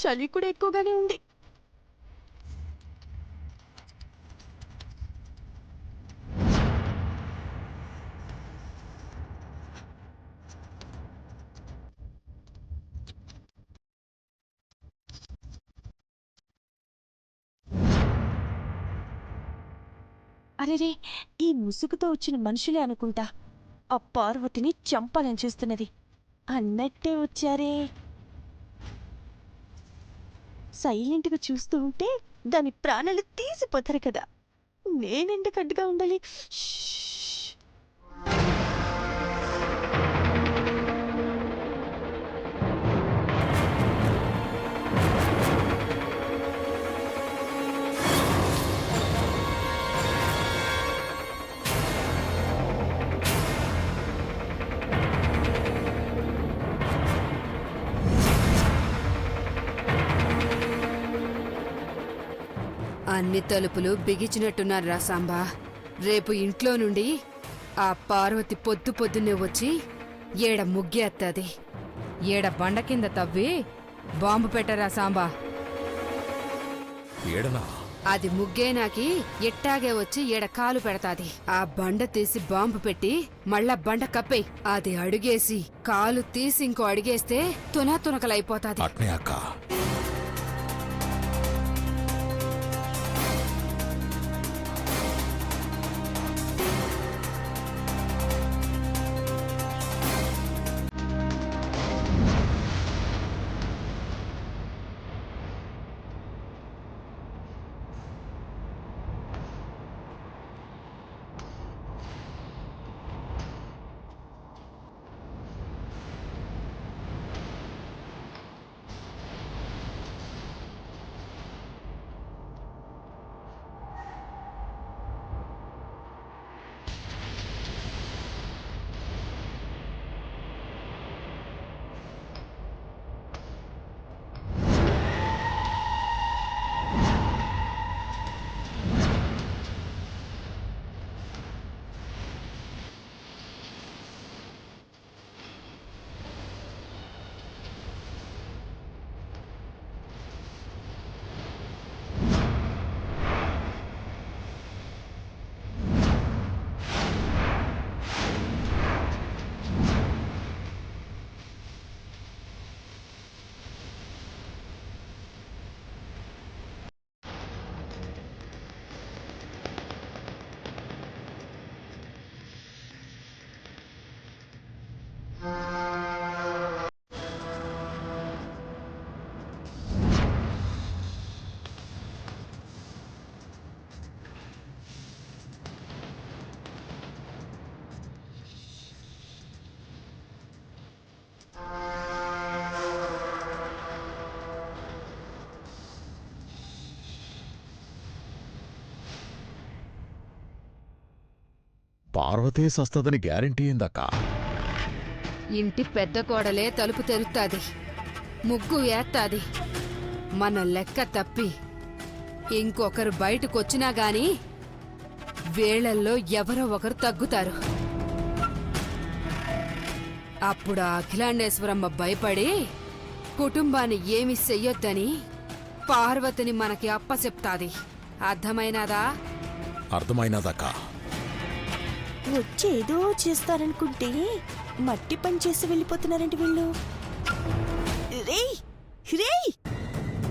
చలి కూడా ఎక్కువగానే ఉంది. అరేరే, ఈ ముసుగుతో వచ్చిన మనుషులే అనుకుంటా. ఆ పార్వతిని చంపాలని చూస్తున్నది. అన్నట్టే వచ్చారే. సైలెంట్గా చూస్తూ ఉంటే దాని ప్రాణాలు తీసిపోతారు కదా. నేనెందుకు అడ్డుగా ఉండాలి? అన్ని తలుపులు బిగించినట్టున్నారా సాంబా? రేపు ఇంట్లో నుండి ఆ పార్వతి పొద్దున్నే వచ్చి ఏడ ముగ్గేత్తది. ఏడ బండ కింద తవ్వి బాంబు పెట్టరా సాంబా? ఏడనా? అది ముగ్గేనాకి ఎట్టాగే వచ్చి ఏడ కాలు పెడతాది. ఆ బండ తీసి బాంబు పెట్టి మళ్ళా బండ కప్పేయ్. అది అడుగేసి కాలు తీసి ఇంకో అడిగేస్తే తునకలైపోతాది. అట్నే అక్క. పార్వతే సస్తదని గ్యారంటీ ఏందక్కా? ఇంటి పెద్ద కోడలే తలుపు తెరుస్తాది, ముగ్గు ఏత్తాది. మన లెక్క తప్పి ఇంకొకరు బయటకొచ్చినా గాని వేళల్లో ఎవరో ఒకరు తగ్గుతారు. అప్పుడు అఖిలాండేశ్వరమ్మ భయపడి కుటుంబాన్ని ఏమి చెయ్యొద్దని పార్వతిని మనకి అప్పచెప్తాది. అర్థమైనాదా? అర్థమైనదక్కా. వచ్చేదో చేస్తారనుకుంటే మట్టి పని చేసి వెళ్ళిపోతున్నారండి వీళ్ళు. రేయ్ రేయ్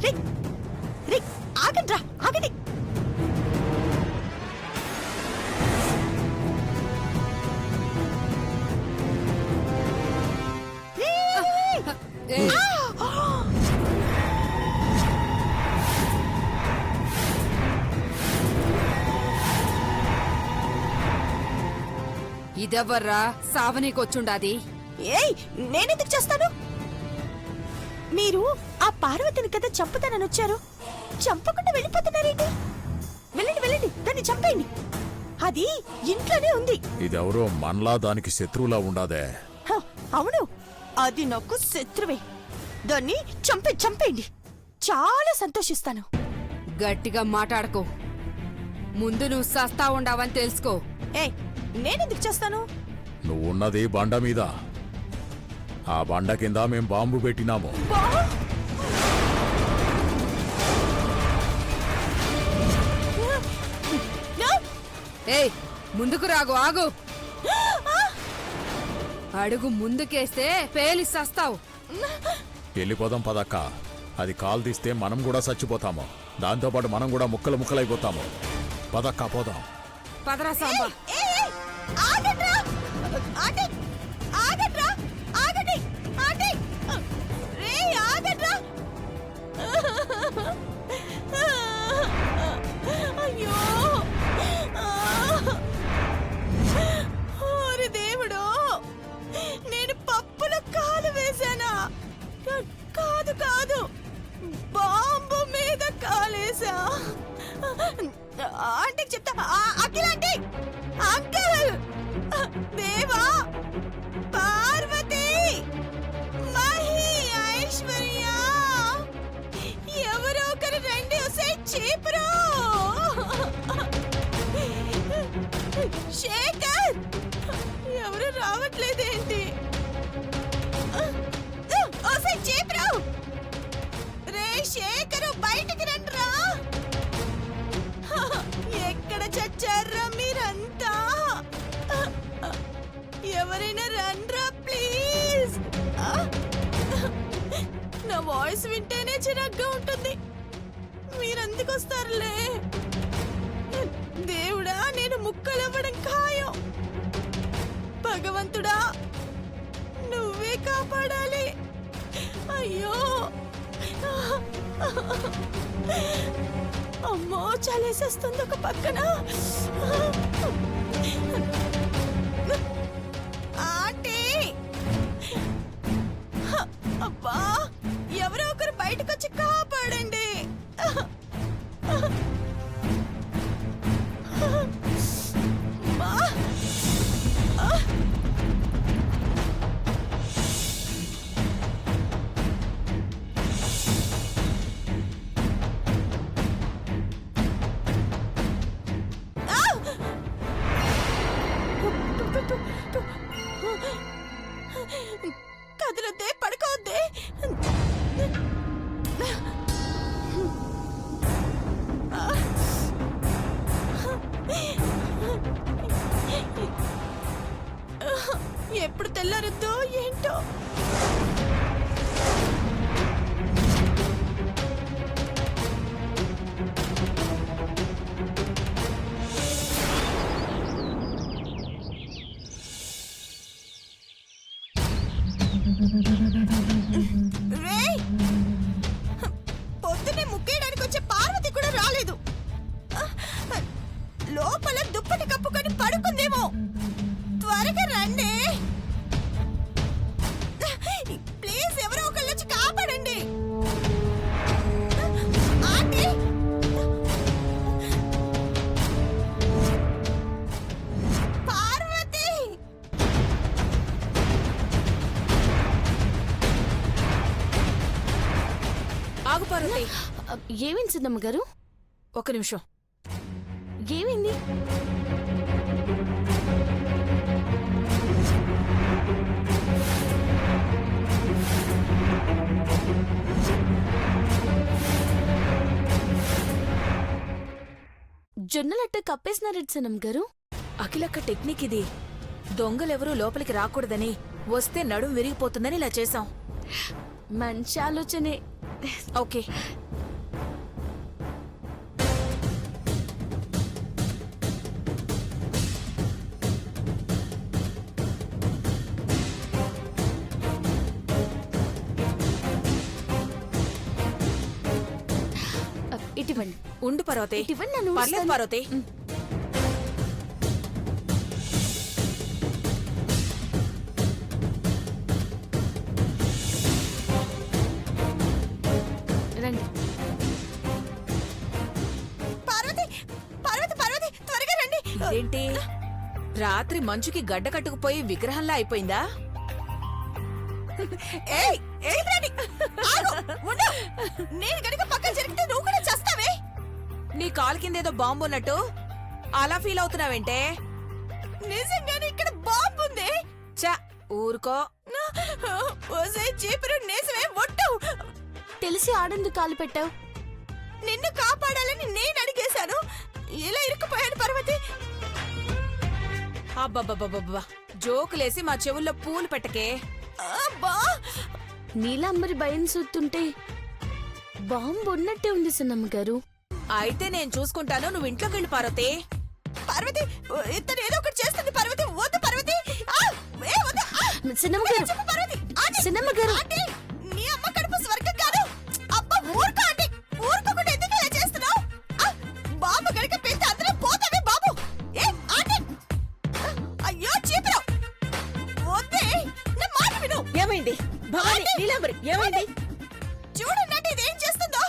రేయ్ రేయ్, ఆగండ్రా, ఆగండి. ఇదెవర్రా సావనీకొచ్చుండాది? ఏయ్, నేనెందుకు చేస్తాను? మీరు ఆ పార్వతిని కదా చంపుతానని వచ్చారు, చంపకుండా వెళ్ళిపోతున్నారేంటి? వెళ్ళండి వెళ్ళండి, దాన్ని చంపేయండి. అది ఇంట్లోనే ఉంది. ఇదెవరో మనలా దానికి శత్రువులా ఉండాదే. అవును, అది నాకు శత్రువే. దాన్ని చంపేయండి. చాలా సంతోషిస్తాను. గట్టిగా మాట్లాడుకో. ముందు నువ్వు సస్తా ఉండవని తెలుసుకో. ఏయ్, నేనెందుకు చేస్తాను? నువ్వున్నది బండ మీద. ఆ బండ కింద మేం బాంబు పెట్టినాము. ఏయ్ ముందుకు రాగు ఆగు. అడుగు ముందుకేస్తే పేలి సస్తావు. వెళ్ళిపోదాం పదక్క. అది కాలు తీస్తే మనం కూడా చచ్చిపోతాము. దాంతోపాటు మనం కూడా ముక్కలు ముక్కలైపోతాము. పదక్క పోదాం. పదరా సాంబా. ఆగండ్రా! ఆగండి! ఆగండ్రా! ఆగండి! ఆగండి! రేయ్ ఆగండ్రా! అయ్యో! ఓరి దేవుడో! నేను పప్పులో కాలు వేశానా? కాదు కాదు, బాంబు మీద కాలేసా. ఆంటీకి చెప్తా. అఖిల ఆంటీ, అంకుల్, దేవా, పార్వతి, మహి, ఐశ్వర్య, ఎవరో ఒకరు రండి. వస్తే చీపురు. శేఖర్, ఎవరు రావట్లేదేంటి? వస్తే చీపురు. రే శేఖరు, బయటికి రండిరా. ఎక్కడ చచ్చారా మీరంతా? ఎవరైనా రండ్రా ప్లీజ్. నా వాయిస్ వింటేనే చిరాగ్గా ఉంటుంది. మీరెందుకు వస్తారులే? దేవుడా, నేను ముక్కలవ్వడం ఖాయం. భగవంతుడా, నువ్వే కాపాడాలి. అయ్యో, అమ్మో, చలేసేస్తుంది ఒక పక్కన. ఆంటీ, అబ్బా, ఎవరో ఒకరు బయటకు వచ్చి కాపాడండి. అమ్మా. కదలొద్దే, పడుకోవద్దే. ఎప్పుడు తెల్లారుద్దో ఏంటో. రేయ్, పొద్దున్నే ముగ్గేయడానికి వచ్చే పార్వతి కూడా రాలేదు. లోపల దుప్పటి కప్పుకొని పడుకుందేమో. త్వరగా రండి ప్లీజ్. ఎవరో ఒకళ్ళు వచ్చి కాపాడండి. ఆంటీ, పార్వతి. ఆగు పార్వతి. ఏమైంది సిద్ధమ్మ గారు? ఒక నిమిషం. ఏమైంది? జొన్నలట్ట కప్పేసినారెడ్డి సనం గారు. అఖిలక్క టెక్నిక్ ఇది. దొంగలెవరూ లోపలికి రాకూడదని, వస్తే నడుం విరిగిపోతుందని ఇలా చేశాం. మంచి ఆలోచనే. ఓకే. ఇటువంటి ఉండు పార్వతి. ఇటువంటి నన్ను పర్లేదు పార్వతి. రండి. పార్వతి, పార్వతి, పార్వతి, త్వరగా రండి. ఇదేంటి, రాత్రి మంచుకి గడ్డ కట్టుకుపోయి విగ్రహంలా అయిపోయిందా? ఏయ్, ఏయ్ రండి. ఆగు, ఉండు. నేను గనుక పక్కన జరిగితే నువ్వు కూడా చేస్తావే. నీ కాలు కిందేదో బాంబు ఉన్నట్టు అలా ఫీల్ అవుతున్నావేంటే? నిజంగానే ఇక్కడ బాంబు ఉంది. చ, ఊరుకో. ఓసే చీపురు నేసమే ఒట్టు. తెలిసి ఆడెందుకు కాలు పెట్టావు? నిన్ను కాపాడాలని నేను అడిగేశాను. ఇలా ఇరుక్కుపోయాను పార్వతి. అబ్బబ్బబ్బబ్బబ్బా జోకులేసి మా చెవుల్లో పూలు పెట్టకే. అబ్బా నీలాంబరి భయం చూస్తుంటే బాంబు ఉన్నట్టే ఉంది సన్నమ్మ గారు. అయితే నేను చూసుకుంటాను, నువ్వు ఇంట్లోకి వెళ్ళి పార్వతి. పార్వతి ఇతను ఏదో ఒకటి చేస్తుంది. పార్వతి వద్దు పార్వతి. సన్నమ్మ గారు, సన్నమ్మ గారు, నీ అమ్మ కడుపు స్వర్గం కాదు. అబ్బా ఊరుకో ఆంటీ, ఊరుకోకుండా ఎందుకు ఇలా చేస్తున్నావు? బాబు గడిక పెడితే అందరం పోతావే బాబు. ఏ ఆంటీ, అయ్యో చీపురు వద్దే, నా మాట విను. ఏమైంది భవాని, నీలాంబరి ఏమైంది? చూడండి ఇదేం చేస్తుందో.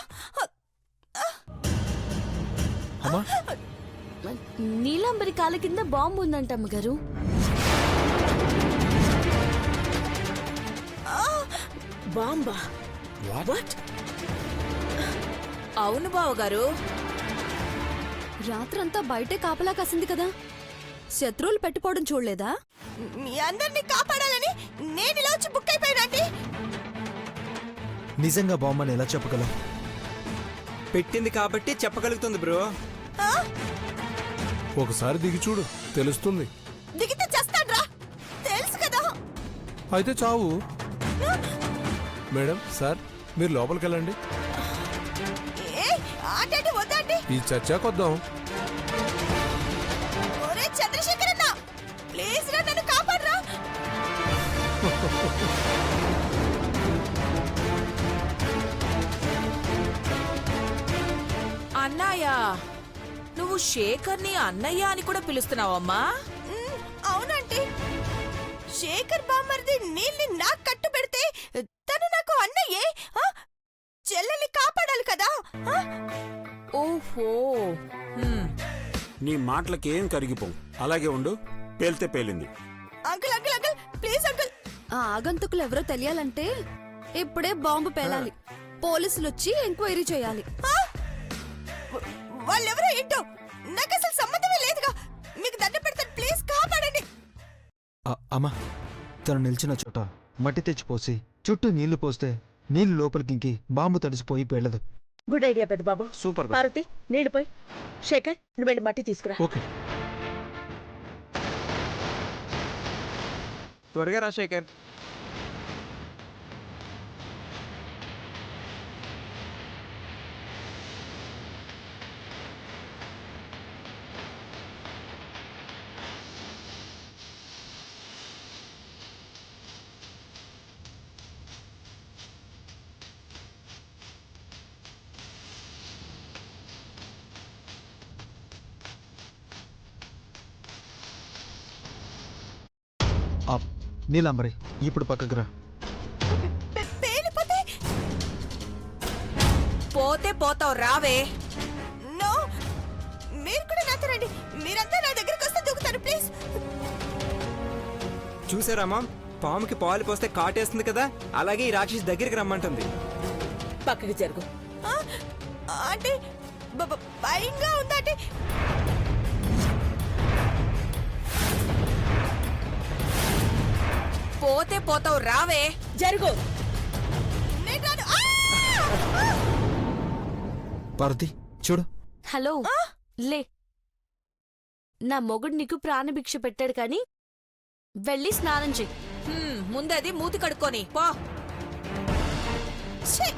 అమ్మా నీలాంబరి కాళ్ళ కింద బాంబు ఉందంట అమ్మగారు. బాంబా? వాట్? అవును బావగారు, రాత్రంతా బయటే కాపలా కాసింది కదా, శత్రువులు పెట్టుకోవడం చూడలేదా? మీ అందరినీ కాపాడాలని నేను ఇలా వచ్చి బుక్ అయిపోయానండి. నిజంగా బాంబని ఎలా చెప్పగలం? పెట్టింది కాబట్టి చెప్పగలుగుతుంది బ్రో. ఒకసారి దిగి చూడు, తెలుస్తుంది. దిగితే చేస్తాడ్రా, తెలుసు కదా. అయితే చావు. మేడం, సార్, మీరు లోపలికి వెళ్ళండి. ఏ ఆటండి వద్దండి. ఈ చర్చకొద్దాం. ఒరే చంద్రశేఖర్ అన్న, ప్లీజ్ రా, నన్ను కాపాడరా. అన్నయ్య, నువ్వు శేఖర్ని అన్నయ్య అని కూడా పిలుస్తున్నావమ్మా? అవునండి. శేఖర్ బామ్మర్ది నీళ్ళని నాకు కట్టు పెడితే తను నాకు అన్నయ్యే. చెల్లెల్ని కాపాడాలి కదా. ఓహో. నీ మాటలకేం కరిగిపోం, అలాగే ఉండు. పేలితే పేలింది. Uncle uncle uncle, please uncle. ఆ ఆగంతుకులు ఎవరో తెలియాలంటే ఇప్పుడే బాంబు పేలాలి. పోలీసులు వచ్చి ఎంక్వైరీ చేయాలి. వాళ్ళెవరో ఏంటో నాకు అసలు సంబంధమే లేదుగా. మీకు దండ పెడతాను, ప్లీజ్ కాపాడండి. అమ్మా, తను నిల్చిన చోట మట్టి తెచ్చిపోసి చుట్టూ నీళ్లు పోస్తే నీళ్లు లోపలికి ఇంకి బాంబు తడిసిపోయి పెళ్ళదు. గుడ్ ఐడియా పెద్ద బాబు. సూపర్. పార్వతి నీళ్లు పోయి. శేఖర్ నువ్వు వెళ్ళి మట్టి తీసుకురా. ఓకే. త్వరగా రా శేఖర్. నీలాంబరి ఇప్పుడు పక్కకు రా. పేలిపోతే పోతే పోతావు, రావే. నో, మీరు కూడా నాతో రండి. మీరంతా నా దగ్గరికి వస్తే దూకుతారు, ప్లీజ్. చూసారామా, పాముకి పాలు పోస్తే కాటేస్తుంది కదా, అలాగే ఈ రాక్షసి దగ్గరికి రమ్మంటుంది. పక్కకి జరుగు. అంటే భయంగా ఉందంటే. పోతే పోతావు, రావే. జరుగు. నేను రాను. పార్వతి చూడు. హలో లే. నా మొగుడు నీకు ప్రాణభిక్ష పెట్టాడు కానీ వెళ్ళి స్నానం చెయ్యి. ముందది మూతి కడుక్కొని పో. ఛీ!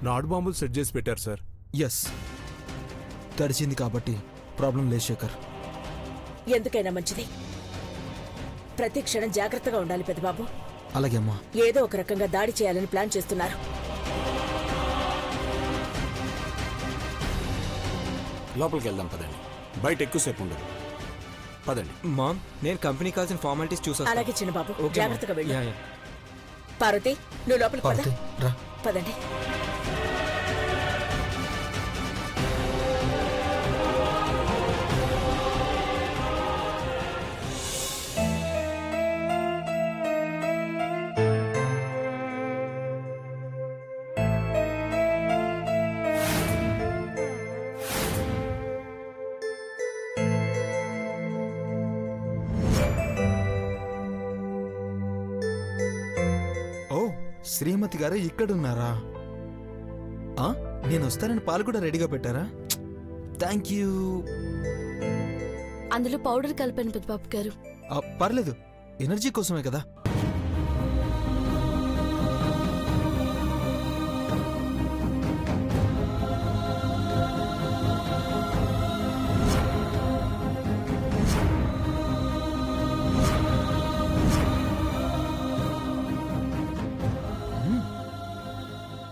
నాటు బాంబులు సెట్ చేసి పెట్టారు సార్. ఎస్, తడిచింది కాబట్టి ప్రాబ్లం లేదు శేఖర్. ఎందుకైనా మంచిది, ప్రతి క్షణం జాగ్రత్తగా ఉండాలి పెద్దబాబు. అలాగే అమ్మా. ఏదో ఒక రకంగా దాడి చేయాలని ప్లాన్ చేస్తున్నారు. లోపలికి వెళ్దాం పదండి. బయట ఎక్కువసేపు ఉండదు. పదండి. మామ్, నేను కంపెనీ కావాల్సిన ఫార్మాలిటీస్ చూసా. అలాగే చిన్నబాబు, ఓకే, మామ్. జాగ్రత్తగా వెళ్ళు. Yeah, yeah. పార్వతి, నువ్వు లోపలికి పద. పార్వతి రా. పదండి. ఓ, శ్రీమతి గారు ఇక్కడున్నారా? ఆ, నేను వస్తానని పాలు కూడా రెడీగా పెట్టారా? Thank you. అందులో పౌడర్ కలిపాను పెద్దబాబు గారు. పర్లేదు, ఎనర్జీ కోసమే కదా.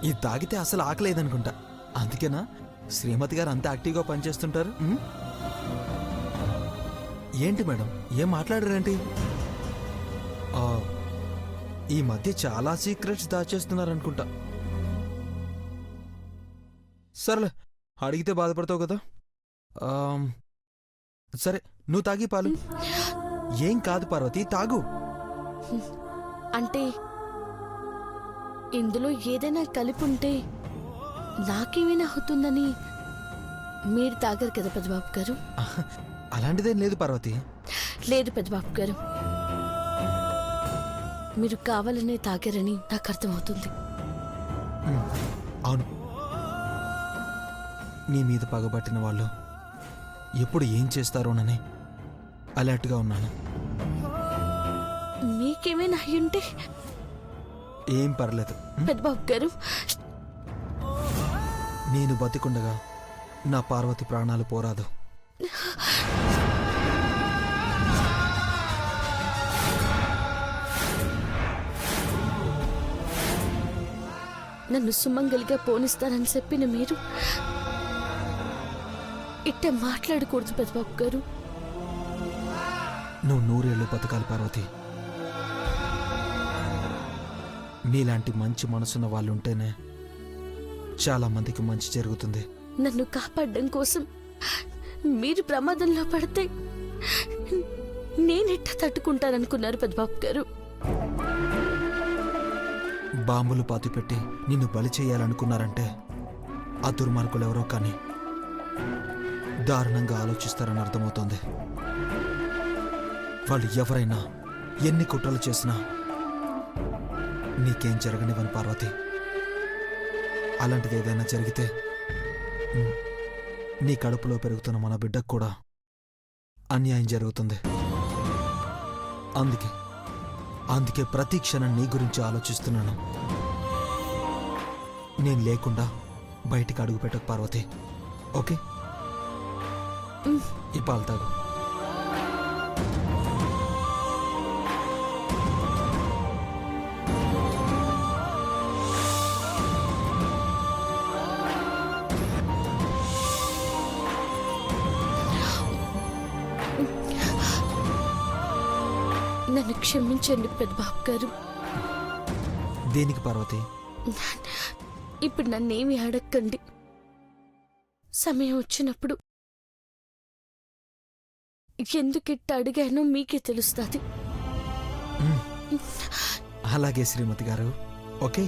ఇది తాగితే అసలు ఆకలేదనుకుంటా, అందుకేనా శ్రీమతి గారు అంత యాక్టివ్గా పనిచేస్తుంటారు? ఏంటి మేడం, ఏం మాట్లాడారేంటి? ఈ మధ్య చాలా సీక్రెట్స్ దాచేస్తున్నారనుకుంటా. సర్లే, అడిగితే బాధపడతావు కదా. సరే, నువ్వు తాగి పాలు. ఏం కాదు పార్వతి, తాగు. అంటే ఇందులో ఏదైనా కలిపి ఉంటే నాకేమైనా అవుతుందని మీరు తాగరు కదా పెద్దబాబు గారు? అలాంటిదేం లేదు పార్వతి. లేదు పెద్దబాబు గారు, మీరు కావాలనే తాగారని నాకు అర్థమవుతుంది. అవును, నీ మీద పగబట్టిన వాళ్ళు ఎప్పుడు ఏం చేస్తారోనని అలర్ట్గా ఉన్నాను. మీకేమైనా అయ్యుంటే? ఏం పర్లేదు. పెద్దబాబు గారు, నేను బతికుండగా నా పార్వతి ప్రాణాలు పోరాదు. నన్ను సుమంగలిగా పోనిస్తానని చెప్పిన మీరు ఇట్టే మాట్లాడకూడదు పెద్దబాబు గారు. నువ్వు 100 ఏళ్ళు బతకాలి పార్వతి. నీలాంటి మంచి మనసున్న వాళ్ళుంటేనే చాలా మందికి మంచి జరుగుతుంది. నన్ను కాపాడడం కోసం మీరు ప్రమాదంలో పడితే నేనెట్టా తట్టుకుంటాననుకున్నారు పెద్దబాబు గారు? బాంబులు పాతిపెట్టి నిన్ను బలి చేయాలనుకున్నారంటే ఆ దుర్మార్గులెవరో కానీ దారుణంగా ఆలోచిస్తారని అర్థమవుతోంది. వాళ్ళు ఎవరైనా ఎన్ని కుట్రలు చేసినా నీకేం జరగనివ్వను పార్వతి. అలాంటిది ఏదైనా జరిగితే నీ కడుపులో పెరుగుతున్న మన బిడ్డకు కూడా అన్యాయం జరుగుతుంది. అందుకే ప్రతి క్షణం నీ గురించి ఆలోచిస్తున్నాను. నేను లేకుండా బయటికి అడుగు పెట్టకు పార్వతి, ఓకే? ఈ పాలు తాగు. నన్ను క్షమించండి పెద్దబాబు గారు. దేనికి పార్వతి? ఇప్పుడు నన్నేమి అడగండి. సమయం వచ్చినప్పుడు ఎందుకిట్ట అడిగానో మీకే తెలుస్తుంది. అలాగే శ్రీమతి గారు, ఓకే?